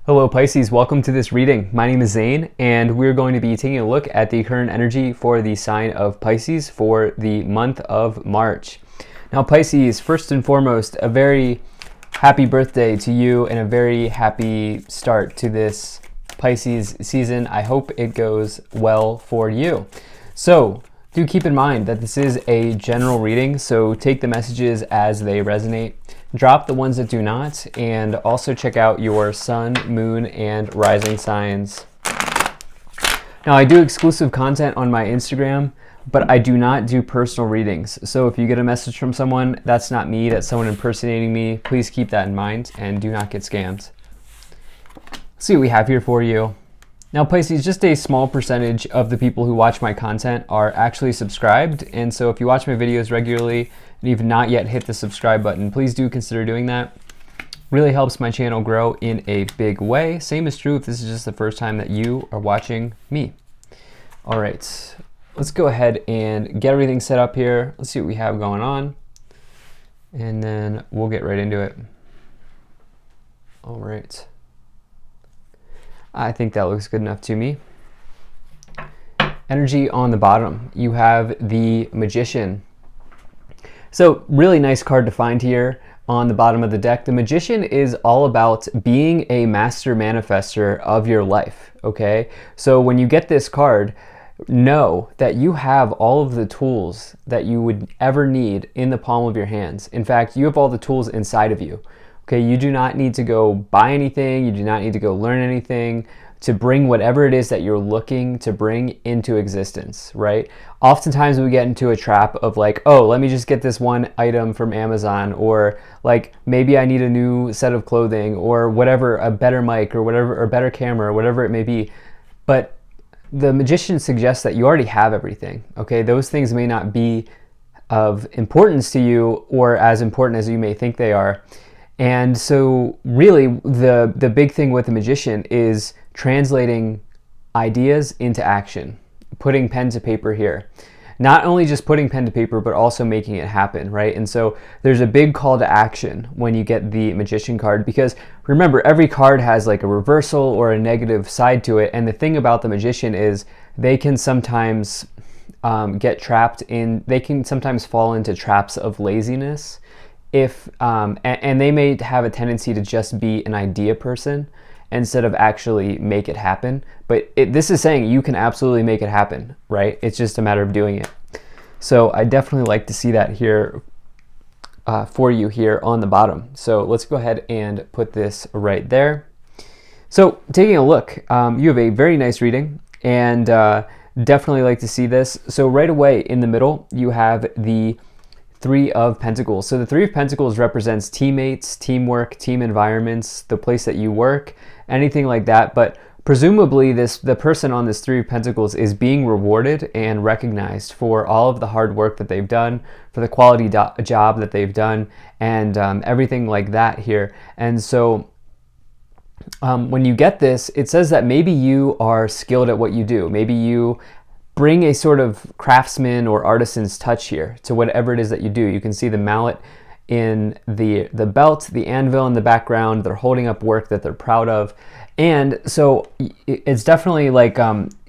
Hello Pisces, welcome to this reading. My name is Zane and we're going to be taking a look at the current energy for the sign of Pisces for the month of March. Now Pisces, first and foremost, a very happy birthday to you and a very happy start to this Pisces season. I hope it goes well for you. So do keep in mind that this is a general reading, so take the messages as they resonate. Drop the ones that do not, and also check out your sun, moon, and rising signs. Now, I do exclusive content on my Instagram, but I do not do personal readings. So if you get a message from someone, that's not me, that's someone impersonating me. Please keep that in mind and do not get scammed. Let's see what we have here for you. Now, Pisces, just a small percentage of the people who watch my content are actually subscribed. And so if you watch my videos regularly and you've not yet hit the subscribe button, please do consider doing that. Really helps my channel grow in a big way. Same is true if this is just the first time that you are watching me. All right, let's go ahead and get everything set up here. Let's see what we have going on. And then we'll get right into it. All right. I think that looks good enough to me. Energy on the bottom, you have the Magician. So really nice card to find here on the bottom of the deck. The Magician is all about being a master manifester of your life, okay? So when you get this card, know that you have all of the tools that you would ever need in the palm of your hands. In fact, you have all the tools inside of you. Okay, you do not need to go buy anything, you do not need to go learn anything to bring whatever it is that you're looking to bring into existence, right? Oftentimes we get into a trap of like, oh, let me just get this one item from Amazon, or like maybe I need a new set of clothing or whatever, a better mic or whatever, or better camera or whatever it may be. But the Magician suggests that you already have everything, okay? Those things may not be of importance to you or as important as you may think they are. And so really the big thing with the Magician is translating ideas into action, putting pen to paper here. Not only just putting pen to paper, but also making it happen, right? And so there's a big call to action when you get the Magician card, because remember, every card has like a reversal or a negative side to it. And the thing about the Magician is they can sometimes get trapped in, they can sometimes fall into traps of laziness. And they may have a tendency to just be an idea person instead of actually make it happen. But this is saying you can absolutely make it happen, right? It's just a matter of doing it. So I definitely like to see that here for you here on the bottom. So let's go ahead and put this right there. So taking a look, you have a very nice reading and definitely like to see this. So right away in the middle, you have the Three of Pentacles. So the Three of Pentacles represents teammates, teamwork, team environments, the place that you work, anything like that. But presumably the person on this Three of Pentacles is being rewarded and recognized for all of the hard work that they've done, for the quality job that they've done, and everything like that here. And so when you get this, it says that maybe you are skilled at what you do. Maybe you bring a sort of craftsman or artisan's touch here to whatever it is that you do. You can see the mallet in the belt, the anvil in the background. They're holding up work that they're proud of. And so it's definitely like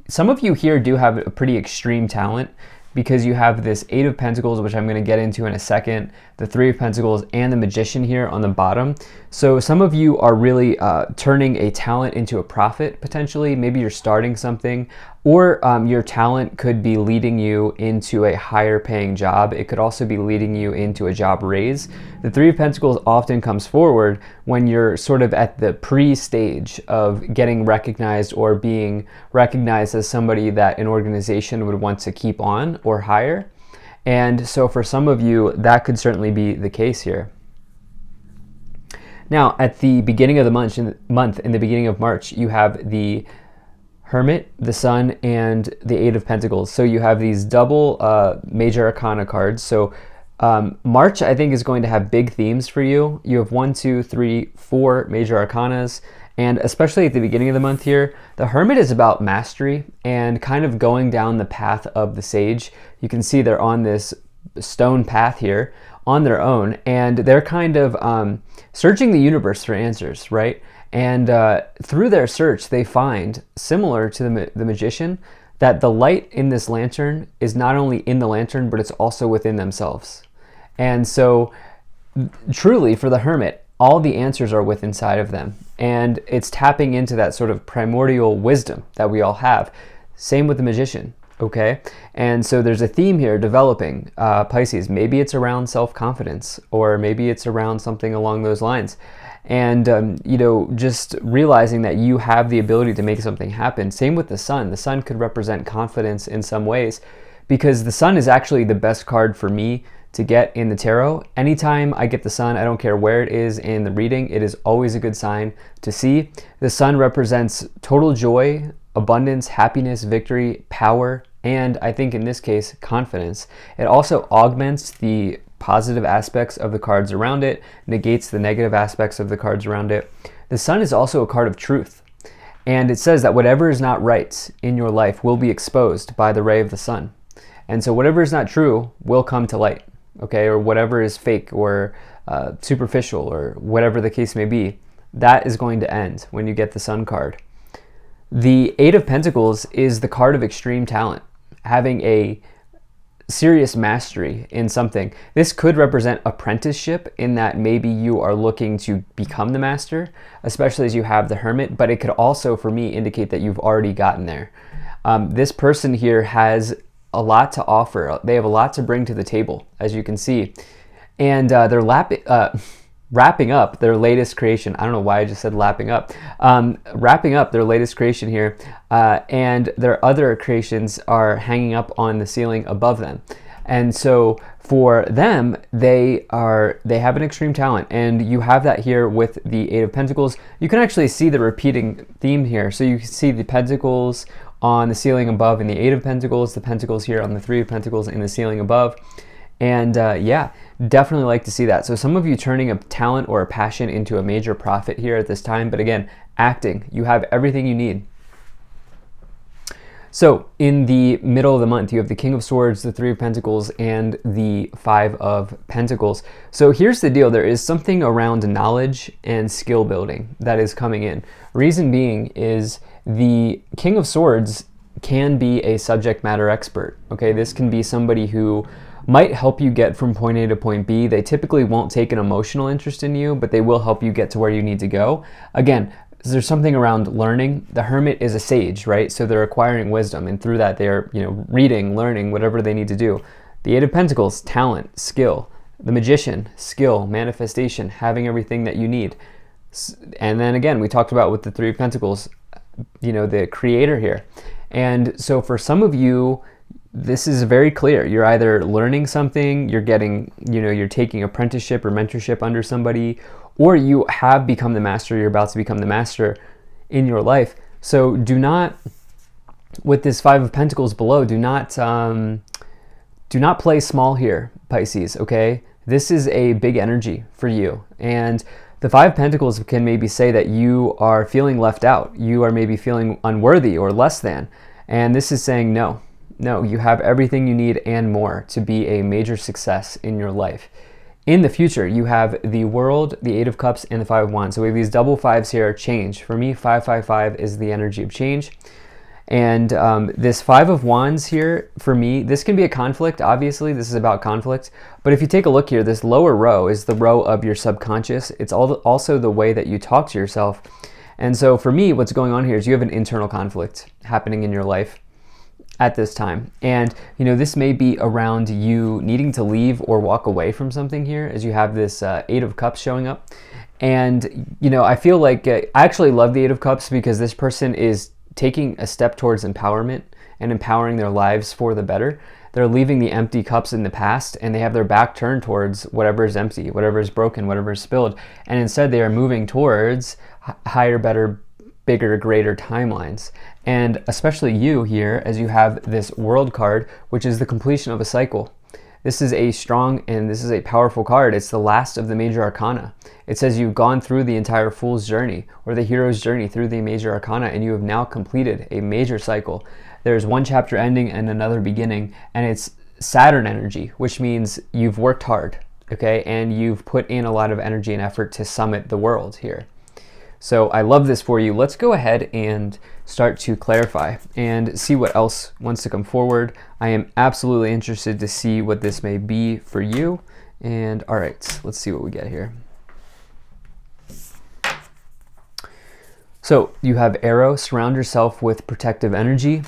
some of you here do have a pretty extreme talent, because you have this Eight of Pentacles, which I'm going to get into in a second, the Three of Pentacles, and the Magician here on the bottom. So some of you are really turning a talent into a profit, potentially. Maybe you're starting something, or your talent could be leading you into a higher paying job. It could also be leading you into a job raise. The Three of Pentacles often comes forward when you're sort of at the pre-stage of getting recognized or being recognized as somebody that an organization would want to keep on or hire. And so for some of you, that could certainly be the case here. Now, at the beginning of the month, in the beginning of March, you have the Hermit, the Sun, and the Eight of Pentacles. So you have these double major arcana cards. So March, I think, is going to have big themes for you. You have 1, 2, 3, 4 major arcanas. And especially at the beginning of the month here, the Hermit is about mastery and kind of going down the path of the Sage. You can see they're on this stone path here on their own, and they're kind of searching the universe for answers, right? And through their search, they find, similar to the magician, that the light in this lantern is not only in the lantern, but it's also within themselves. And so, truly, for the hermit, all the answers are within inside of them. And it's tapping into that sort of primordial wisdom that we all have. Same with the magician, okay? And so there's a theme here developing, Pisces. Maybe it's around self-confidence, or maybe it's around something along those lines. And, just realizing that you have the ability to make something happen. Same with the sun. The sun could represent confidence in some ways, because the sun is actually the best card for me to get in the tarot. Anytime I get the sun, I don't care where it is in the reading, it is always a good sign to see. The sun represents total joy, abundance, happiness, victory, power, and I think in this case, confidence. It also augments the positive aspects of the cards around it, negates the negative aspects of the cards around it. The sun is also a card of truth. And it says that whatever is not right in your life will be exposed by the ray of the sun. And so whatever is not true will come to light, okay? Or whatever is fake or superficial or whatever the case may be, that is going to end when you get the sun card. The Eight of Pentacles is the card of extreme talent, having a serious mastery in something. This could represent apprenticeship, in that maybe you are looking to become the master, especially as you have the Hermit, but it could also, for me, indicate that you've already gotten there. This person here has a lot to offer. They have a lot to bring to the table, as you can see. And they're wrapping up their latest creation. I don't know why I just said lapping up. Wrapping up their latest creation here, and their other creations are hanging up on the ceiling above them. And so for them, they have an extreme talent, and you have that here with the Eight of Pentacles. You can actually see the repeating theme here. So you can see the Pentacles on the ceiling above and the Eight of Pentacles, the Pentacles here on the Three of Pentacles in the ceiling above. And yeah, definitely like to see that. So some of you turning a talent or a passion into a major profit here at this time. But again, acting, you have everything you need. So in the middle of the month, you have the King of Swords, the Three of Pentacles, and the Five of Pentacles. So here's the deal. There is something around knowledge and skill building that is coming in. Reason being is the King of Swords can be a subject matter expert. Okay, this can be somebody who might help you get from point A to point B. They typically won't take an emotional interest in you, but they will help you get to where you need to go. Again, there's something around learning. The Hermit is a sage, right? So they're acquiring wisdom, and through that they're, reading, learning, whatever they need to do. The Eight of Pentacles, talent, skill. The Magician, skill, manifestation, having everything that you need. And then again, we talked about with the Three of Pentacles, the creator here. And so for some of you, this is very clear. You're either learning something, you're getting, you're taking apprenticeship or mentorship under somebody, or you have become the master, you're about to become the master in your life. So do not, with this Five of Pentacles below, do not play small here, Pisces, okay? This is a big energy for you. And the Five of Pentacles can maybe say that you are feeling left out. You are maybe feeling unworthy or less than. And this is saying no. No, you have everything you need and more to be a major success in your life. In the future, you have the World, the Eight of Cups, and the Five of Wands. So we have these double fives here, change. For me, 555 is the energy of change. And this Five of Wands here, for me, this can be a conflict. Obviously, this is about conflict. But if you take a look here, this lower row is the row of your subconscious. It's also the way that you talk to yourself. And so for me, what's going on here is you have an internal conflict happening in your life at this time. And this may be around you needing to leave or walk away from something here, as you have this Eight of Cups showing up. And I feel like I actually love the Eight of Cups, because this person is taking a step towards empowerment and empowering their lives for the better. They're leaving the empty cups in the past, and they have their back turned towards whatever is empty, whatever is broken, whatever is spilled, and instead they are moving towards higher, better, bigger, greater timelines. And especially you here, as you have this World card, which is the completion of a cycle. This is a strong and this is a powerful card. It's the last of the major arcana. It says you've gone through the entire fool's journey, or the hero's journey through the major arcana, and you have now completed a major cycle. There's one chapter ending and another beginning, and it's Saturn energy, which means you've worked hard, okay? And you've put in a lot of energy and effort to summit the world here. So I love this for you. Let's go ahead and start to clarify and see what else wants to come forward. I am absolutely interested to see what this may be for you. And all right, let's see what we get here. So you have arrow, surround yourself with protective energy.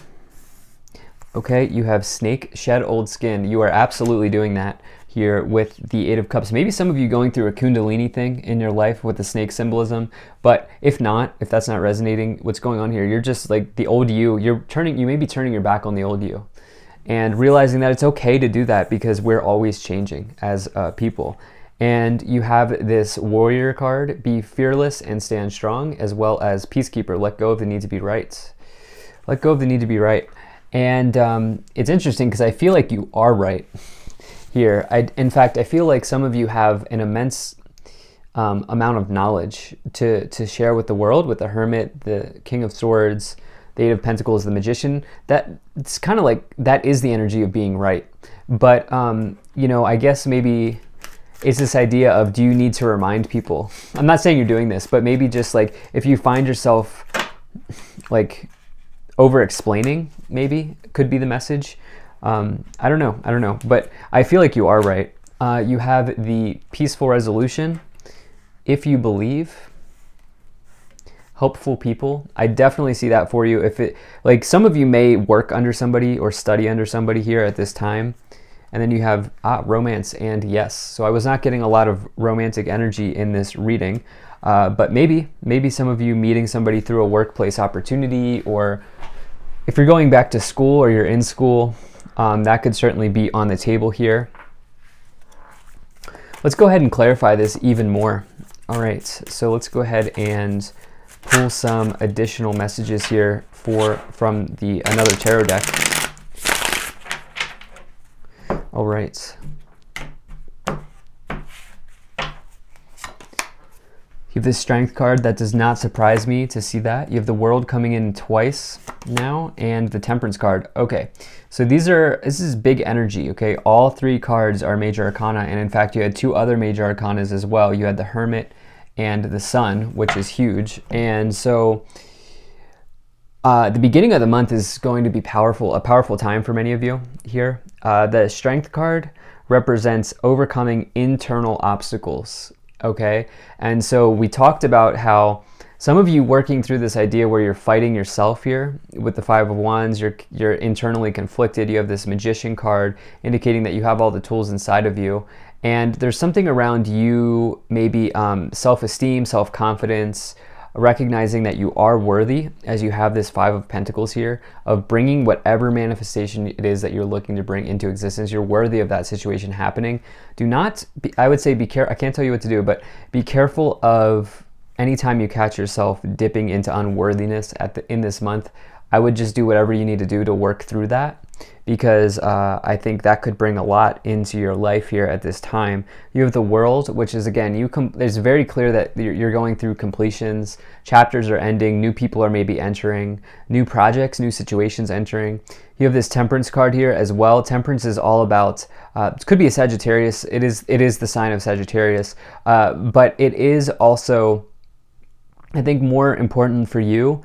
Okay, you have snake, shed old skin. You are absolutely doing that here with the Eight of Cups. Maybe some of you going through a Kundalini thing in your life with the snake symbolism, but if not, if that's not resonating, what's going on here? You're just like the old you. You may be turning your back on the old you and realizing that it's okay to do that because we're always changing as people. And you have this warrior card, be fearless and stand strong, as well as peacekeeper, let go of the need to be right. Let go of the need to be right. And it's interesting because I feel like you are right here. In fact, I feel like some of you have an immense amount of knowledge to share with the world, with the Hermit, the King of Swords, the Eight of Pentacles, the Magician. It's kind of like that is the energy of being right. But, you know, I guess maybe it's this idea of, do you need to remind people? I'm not saying you're doing this, but maybe just like if you find yourself like over explaining, maybe could be the message. I don't know, but I feel like you are right. You have the peaceful resolution. If you believe, helpful people. I definitely see that for you. If it, like, some of you may work under somebody or study under somebody here at this time. And then you have romance and yes. So I was not getting a lot of romantic energy in this reading, but maybe some of you meeting somebody through a workplace opportunity, or if you're going back to school or you're in school, that could certainly be on the table here. Let's go ahead and clarify this even more. All right, so let's go ahead and pull some additional messages here from another tarot deck. All right. You have this Strength card. That does not surprise me to see that. You have the World coming in twice now, and the Temperance card. Okay, so this is big energy, okay? All three cards are major arcana, and in fact, you had two other major arcanas as well. You had the Hermit and the Sun, which is huge. And so the beginning of the month is going to be a powerful time for many of you here. The Strength card represents overcoming internal obstacles, okay? And so we talked about how some of you working through this idea where you're fighting yourself here with the Five of Wands, you're internally conflicted. You have this Magician card indicating that you have all the tools inside of you. And there's something around you, maybe self-esteem, self-confidence, recognizing that you are worthy, as you have this Five of Pentacles here, of bringing whatever manifestation it is that you're looking to bring into existence. You're worthy of that situation happening. Do not, I would say, be careful. I can't tell you what to do, but be careful of anytime you catch yourself dipping into unworthiness in this month. I would just do whatever you need to do to work through that, because I think that could bring a lot into your life here at this time. You have the World, which is, again, it's very clear that you're going through completions, chapters are ending, new people are maybe entering, new projects, new situations entering. You have this Temperance card here as well. Temperance is all about, it could be a Sagittarius, it is the sign of Sagittarius, but it is also, I think, more important for you.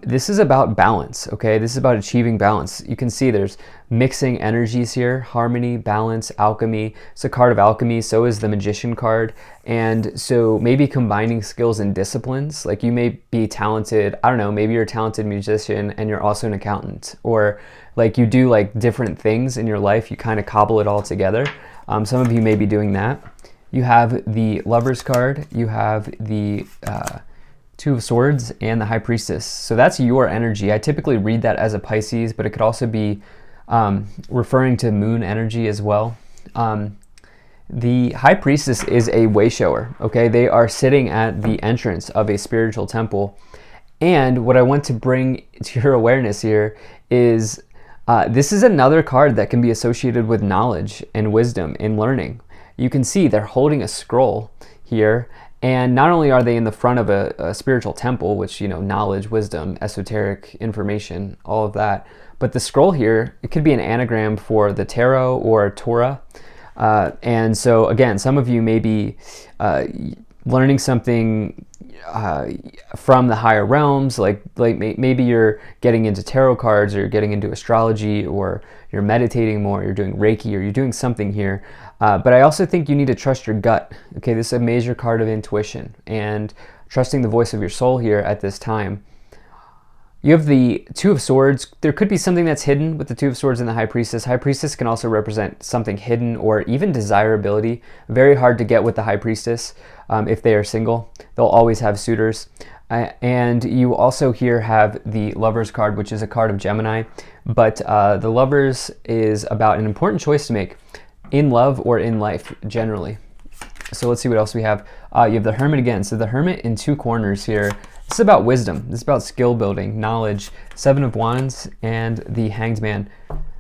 This is about balance, okay? This is about achieving balance. You can see there's mixing energies here, harmony, balance, alchemy. It's a card of alchemy, so is the Magician card. And so maybe combining skills and disciplines, like you may be talented, I don't know, maybe you're a talented musician and you're also an accountant, or like you do like different things in your life, you kind of cobble it all together. Some of you may be doing that. You have the Lovers card, you have the Two of Swords, and the High Priestess. So that's your energy. I typically read that as a Pisces, but it could also be referring to moon energy as well. The High Priestess is a way shower, okay? They are sitting at the entrance of a spiritual temple. And what I want to bring to your awareness here is this is another card that can be associated with knowledge and wisdom and learning. You can see they're holding a scroll here. And not only are they in the front of a spiritual temple, which, you know, knowledge, wisdom, esoteric information, all of that, but the scroll here, it could be an anagram for the tarot or Torah. And so, again, some of you may be learning something from the higher realms, like maybe you're getting into tarot cards, or you're getting into astrology, or you're meditating more, you're doing Reiki, or you're doing something here. But I also think you need to trust your gut. Okay, this is a major card of intuition and trusting the voice of your soul here at this time. You have the Two of Swords. There could be something that's hidden with the Two of Swords and the High Priestess. High Priestess can also represent something hidden or even desirability. Very hard to get with the High Priestess if they are single. They'll always have suitors. And you also here have the Lovers card, which is a card of Gemini. But the Lovers is about an important choice to make in love or in life generally. So let's see what else we have. You have the Hermit again. So the Hermit in two corners here. This is about wisdom. This is about skill building, knowledge. Seven of Wands and the Hanged Man.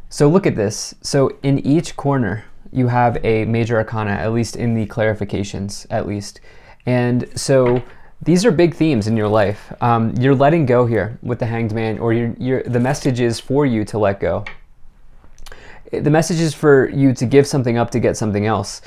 So look at this. So in each corner, you have a major arcana, at least in the clarifications, at least. And so these are big themes in your life. You're letting go here with the Hanged Man, or the message is for you to let go. The message is for you to give something up to get something else.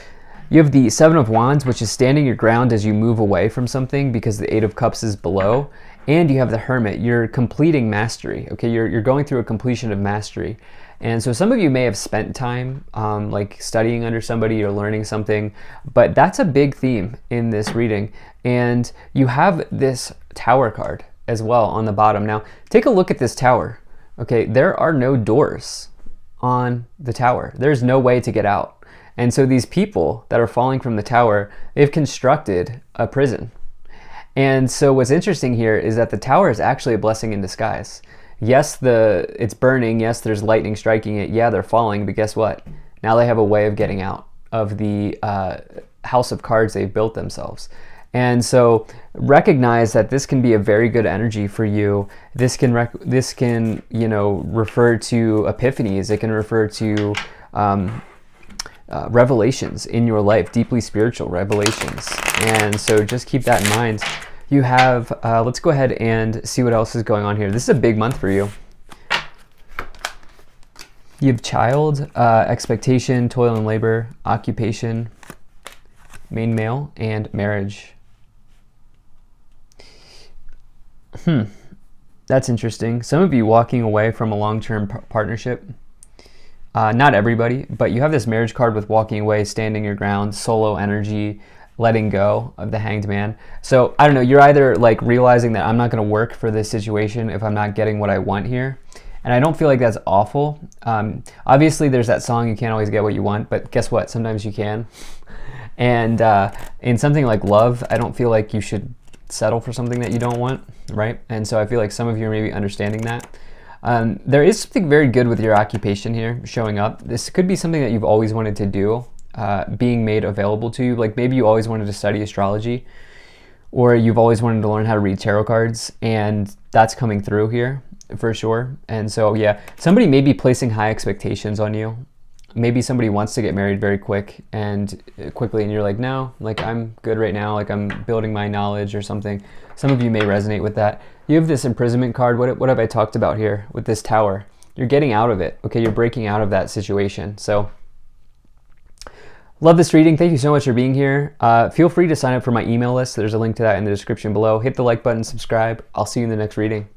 You have the Seven of Wands, which is standing your ground as you move away from something because the Eight of Cups is below. And you have the Hermit. You're completing mastery. Okay, you're going through a completion of mastery. And so some of you may have spent time like studying under somebody or learning something, but that's a big theme in this reading. And you have this Tower card as well on the bottom. Now, take a look at this Tower. Okay, there are no doors on the Tower. There's no way to get out. And so these people that are falling from the tower, they've constructed a prison. And so what's interesting here is that the tower is actually a blessing in disguise. Yes, it's burning. Yes, there's lightning striking it. Yeah, they're falling. But guess what? Now they have a way of getting out of the house of cards they've built themselves. And so recognize that this can be a very good energy for you. This can refer to epiphanies. It can refer to revelations in your life, deeply spiritual revelations. And so just keep that in mind. You have, let's go ahead and see what else is going on here. This is a big month for you. You have child, expectation, toil and labor, occupation, main male, and marriage. That's interesting. Some of you walking away from a long-term partnership. Not everybody, but you have this marriage card with walking away, standing your ground, solo energy, letting go of the Hanged Man. So I don't know, you're either like realizing that I'm not going to work for this situation if I'm not getting what I want here. And I don't feel like that's awful. Obviously there's that song, you can't always get what you want, but guess what? Sometimes you can. And in something like love, I don't feel like you should settle for something that you don't want, right? And so I feel like some of you are maybe understanding that. There is something very good with your occupation here showing up. This could be something that you've always wanted to do, being made available to you. Like maybe you always wanted to study astrology, or you've always wanted to learn how to read tarot cards, and that's coming through here for sure. And so yeah, somebody may be placing high expectations on you. Maybe somebody wants to get married very quickly, and you're like, no, like I'm good right now, like I'm building my knowledge or something. Some of you may resonate with that. You have this imprisonment card. What have I talked about here with this Tower? You're getting out of it. Okay, you're breaking out of that situation. So love this reading. Thank you so much for being here. Feel free to sign up for my email list. There's a link to that in the description below. Hit the like button, subscribe. I'll see you in the next reading.